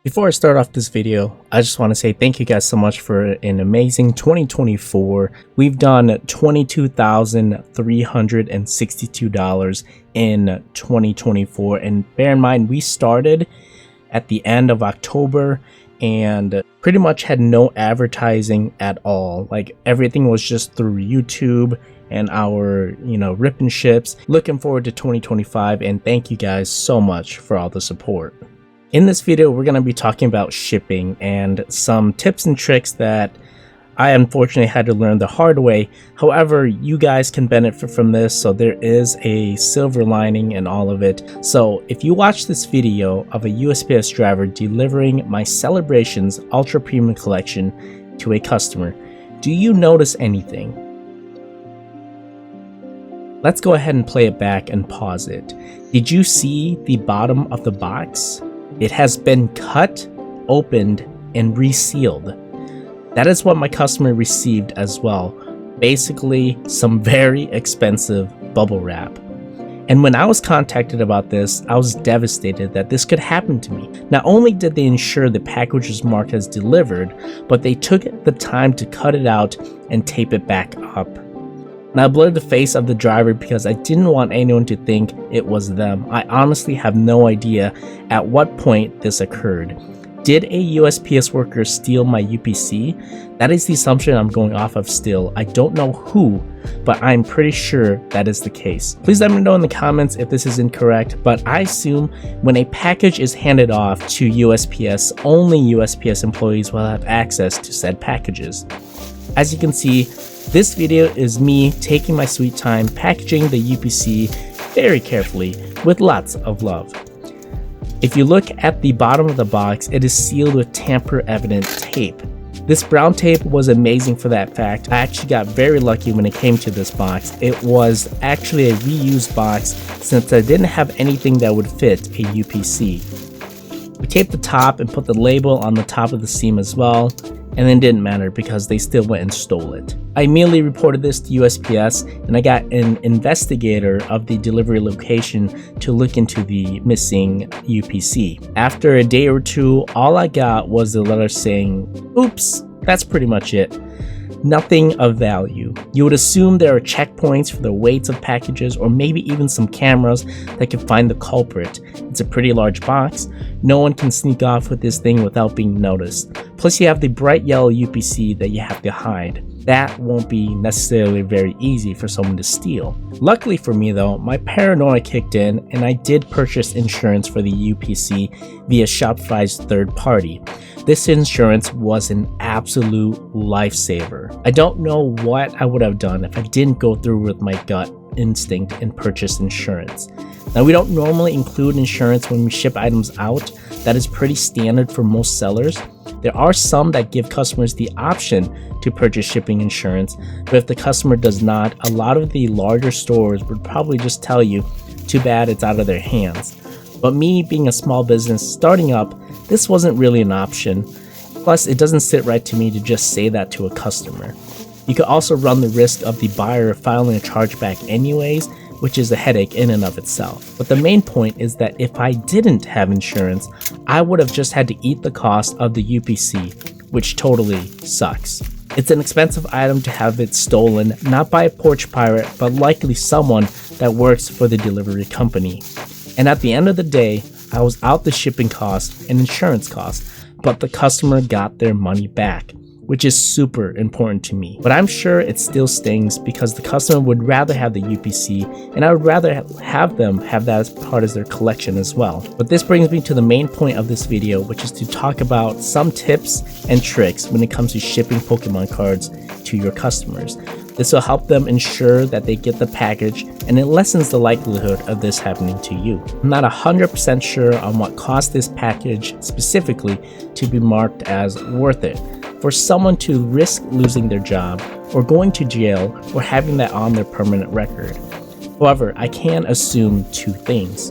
Before I start off this video, I just want to say thank you guys so much for an amazing 2024. We've done $22,362 in 2024, and bear in mind we started at the end of October and pretty much had no advertising at all. Like everything was just through YouTube and our rip and ships. Looking forward to 2025, and thank you guys so much for all the support. In this video, we're going to be talking about shipping and some tips and tricks that I unfortunately had to learn the hard way. However, you guys can benefit from this, so there is a silver lining in all of it. So if you watch this video of a USPS driver delivering my Celebrations Ultra Premium Collection to a customer, do you notice anything? Let's go ahead and play it back and pause it. Did you see the bottom of the box? It has been cut, opened, and resealed. That is what my customer received as well. Basically, some very expensive bubble wrap. And when I was contacted about this, I was devastated that this could happen to me. Not only did they ensure the package was marked as delivered, but they took the time to cut it out and tape it back up. Now, I blurred the face of the driver because I didn't want anyone to think it was them. I honestly have no idea at what point this occurred. Did a USPS worker steal my UPC? That is the assumption I'm going off of still. I don't know who, but I'm pretty sure that is the case. Please let me know in the comments if this is incorrect, but I assume when a package is handed off to USPS, only USPS employees will have access to said packages. As you can see, this video is me taking my sweet time packaging the UPC very carefully with lots of love. If you look at the bottom of the box, it is sealed with tamper-evident tape. This brown tape was amazing for that fact. I actually got very lucky when it came to this box. It was actually a reused box since I didn't have anything that would fit a UPC. We taped the top and put the label on the top of the seam as well, and then didn't matter because they still went and stole it. I immediately reported this to USPS, and I got an investigator of the delivery location to look into the missing UPC. After a day or two, all I got was the letter saying, "Oops," that's pretty much it. Nothing of value. You would assume there are checkpoints for the weights of packages, or maybe even some cameras that can find the culprit. It's a pretty large box. No one can sneak off with this thing without being noticed. Plus you have the bright yellow UPC that you have to hide. That won't be necessarily very easy for someone to steal. Luckily for me though, my paranoia kicked in and I did purchase insurance for the UPC via Shopify's third party. This insurance was an absolute lifesaver. I don't know what I would have done if I didn't go through with my gut instinct and purchase insurance. Now, we don't normally include insurance when we ship items out. That is pretty standard for most sellers. There are some that give customers the option to purchase shipping insurance, but if the customer does not, a lot of the larger stores would probably just tell you, too bad it's out of their hands. But me being a small business starting up, this wasn't really an option. Plus, it doesn't sit right to me to just say that to a customer. You could also run the risk of the buyer filing a chargeback anyways, which is a headache in and of itself. But the main point is that if I didn't have insurance, I would have just had to eat the cost of the UPC, which totally sucks. It's an expensive item to have it stolen, not by a porch pirate, but likely someone that works for the delivery company. And at the end of the day, I was out the shipping cost and insurance cost, but the customer got their money back, which is super important to me. But I'm sure it still stings because the customer would rather have the UPC, and I would rather have them have that as part of their collection as well. But this brings me to the main point of this video, which is to talk about some tips and tricks when it comes to shipping Pokemon cards to your customers. This will help them ensure that they get the package, and it lessens the likelihood of this happening to you. I'm not 100% sure on what caused this package specifically to be marked as worth it for someone to risk losing their job or going to jail or having that on their permanent record. However, I can assume two things.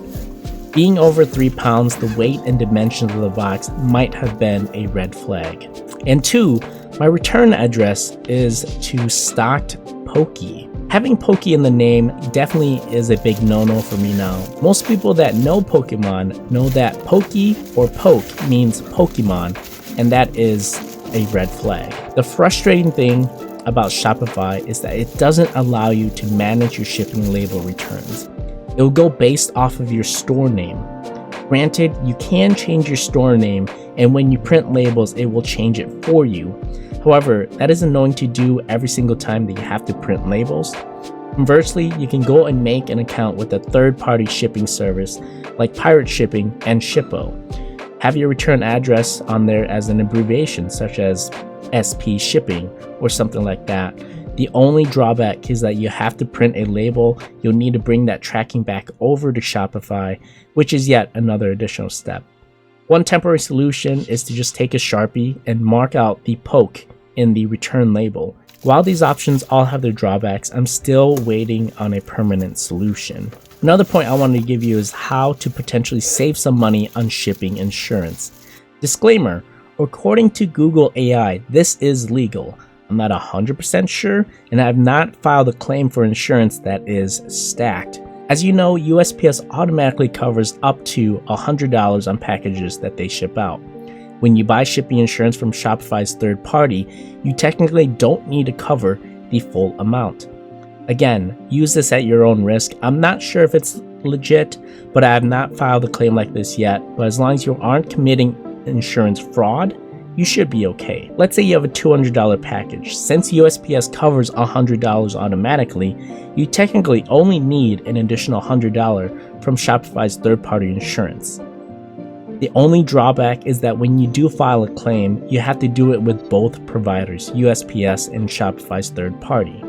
Being over 3 pounds, the weight and dimensions of the box might have been a red flag. And two, my return address is to Stocked Pokey. Having Poke in the name definitely is a big no-no for me now. Most people that know Pokemon know that Poke or Poke means Pokemon, and that is a red flag. The frustrating thing about Shopify is that it doesn't allow you to manage your shipping label returns. It will go based off of your store name. Granted, you can change your store name, and when you print labels, it will change it for you. However, that is annoying to do every single time that you have to print labels. Conversely, you can go and make an account with a third-party shipping service like Pirate Shipping and Shippo. Have your return address on there as an abbreviation, such as SP Shipping or something like that. The only drawback is that you have to print a label. You'll need to bring that tracking back over to Shopify, which is yet another additional step. One temporary solution is to just take a Sharpie and mark out the Poke in the return label. While these options all have their drawbacks, I'm still waiting on a permanent solution. Another point I wanted to give you is how to potentially save some money on shipping insurance. Disclaimer, according to Google AI, this is legal. I'm not 100% sure, and I have not filed a claim for insurance that is stacked. As you know, USPS automatically covers up to $100 on packages that they ship out. When you buy shipping insurance from Shopify's third party, you technically don't need to cover the full amount. Again, use this at your own risk. I'm not sure if it's legit, but I have not filed a claim like this yet. But as long as you aren't committing insurance fraud, you should be okay. Let's say you have a $200 package. Since USPS covers $100 automatically, you technically only need an additional $100 from Shopify's third-party insurance. The only drawback is that when you do file a claim, you have to do it with both providers, USPS and Shopify's third party.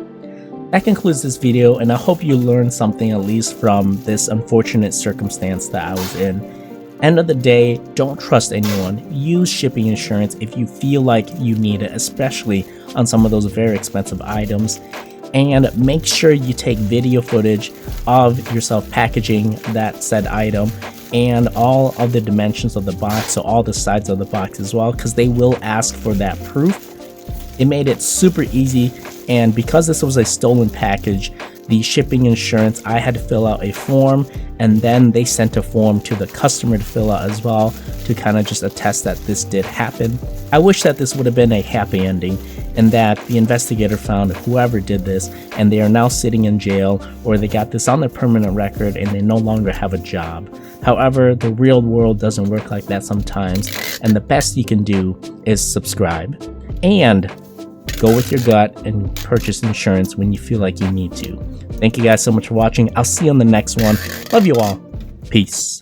That concludes this video, and I hope you learned something at least from this unfortunate circumstance that I was in. End of the day, don't trust anyone. Use shipping insurance if you feel like you need it, especially on some of those very expensive items. And make sure you take video footage of yourself packaging that said item and all of the dimensions of the box, so all the sides of the box as well, because they will ask for that proof. It made it super easy, and because this was a stolen package, the shipping insurance, I had to fill out a form, and then they sent a form to the customer to fill out as well to kind of just attest that this did happen. I wish that this would have been a happy ending and that the investigator found whoever did this and they are now sitting in jail, or they got this on their permanent record and they no longer have a job. However, the real world doesn't work like that sometimes, and the best you can do is subscribe and go with your gut and purchase insurance when you feel like you need to. Thank you guys so much for watching. I'll see you on the next one. Love you all. Peace.